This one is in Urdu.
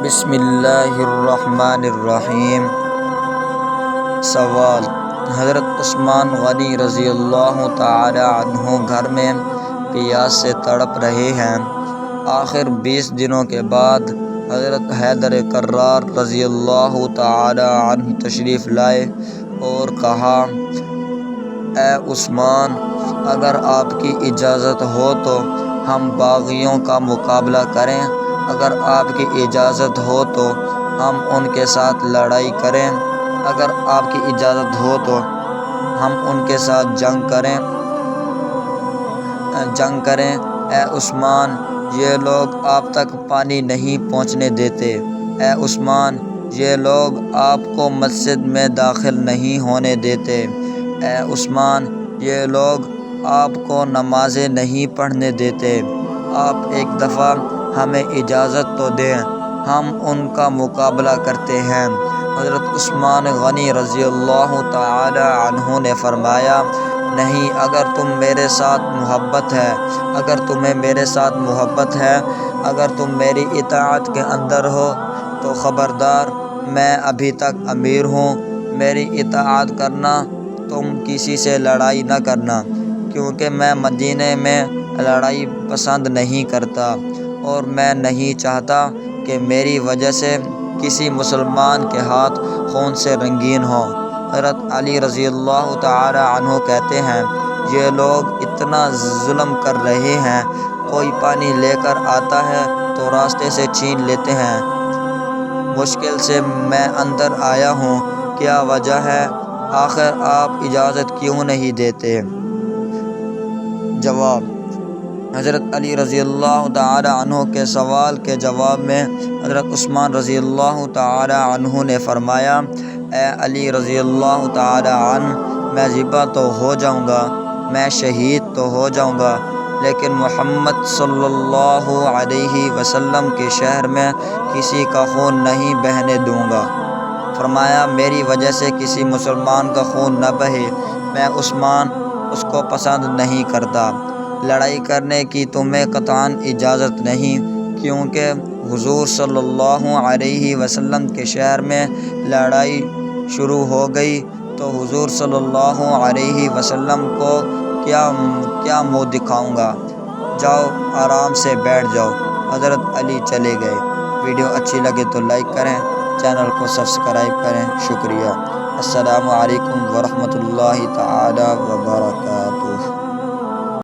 بسم اللہ الرحمن الرحیم۔ سوال: حضرت عثمان غنی رضی اللہ تعالی عنہ گھر میں پیاس سے تڑپ رہے ہیں۔ آخر 20 دنوں کے بعد حضرت حیدر کرار رضی اللہ تعالی عنہ تشریف لائے اور کہا: اے عثمان، اگر آپ کی اجازت ہو تو ہم باغیوں کا مقابلہ کریں۔ اگر آپ کی اجازت ہو تو ہم ان کے ساتھ لڑائی کریں۔ اگر آپ کی اجازت ہو تو ہم ان کے ساتھ جنگ کریں۔ اے عثمان، یہ لوگ آپ تک پانی نہیں پہنچنے دیتے۔ اے عثمان، یہ لوگ آپ کو مسجد میں داخل نہیں ہونے دیتے۔ اے عثمان، یہ لوگ آپ کو نمازیں نہیں پڑھنے دیتے۔ آپ ایک دفعہ ہمیں اجازت تو دیں، ہم ان کا مقابلہ کرتے ہیں۔ حضرت عثمان غنی رضی اللہ تعالی عنہ نے فرمایا: نہیں، اگر تمہیں میرے ساتھ محبت ہے، اگر تم میری اطاعت کے اندر ہو تو خبردار، میں ابھی تک امیر ہوں، میری اطاعت کرنا، تم کسی سے لڑائی نہ کرنا، کیونکہ میں مدینے میں لڑائی پسند نہیں کرتا اور میں نہیں چاہتا کہ میری وجہ سے کسی مسلمان کے ہاتھ خون سے رنگین ہوں۔ حضرت علی رضی اللہ تعالی عنہ کہتے ہیں: یہ لوگ اتنا ظلم کر رہے ہیں، کوئی پانی لے کر آتا ہے تو راستے سے چھین لیتے ہیں۔ مشکل سے میں اندر آیا ہوں، کیا وجہ ہے؟ آخر آپ اجازت کیوں نہیں دیتے؟ جواب: حضرت علی رضی اللہ تعالی عنہ کے سوال کے جواب میں حضرت عثمان رضی اللہ تعالی عنہ نے فرمایا: اے علی رضی اللہ تعالی عنہ، میں ذبح تو ہو جاؤں گا، میں شہید تو ہو جاؤں گا، لیکن محمد صلی اللہ علیہ وسلم کے شہر میں کسی کا خون نہیں بہنے دوں گا۔ فرمایا: میری وجہ سے کسی مسلمان کا خون نہ بہے۔ میں عثمان اس کو پسند نہیں کرتا۔ لڑائی کرنے کی تمہیں قطعاً اجازت نہیں، کیونکہ حضور صلی اللہ علیہ وسلم کے شہر میں لڑائی شروع ہو گئی تو حضور صلی اللہ علیہ وسلم کو کیا منہ دکھاؤں گا؟ جاؤ، آرام سے بیٹھ جاؤ۔ حضرت علی چلے گئے۔ ویڈیو اچھی لگے تو لائک کریں، چینل کو سبسکرائب کریں۔ شکریہ۔ السلام علیکم ورحمۃ اللہ تعالی وبرکاتہ۔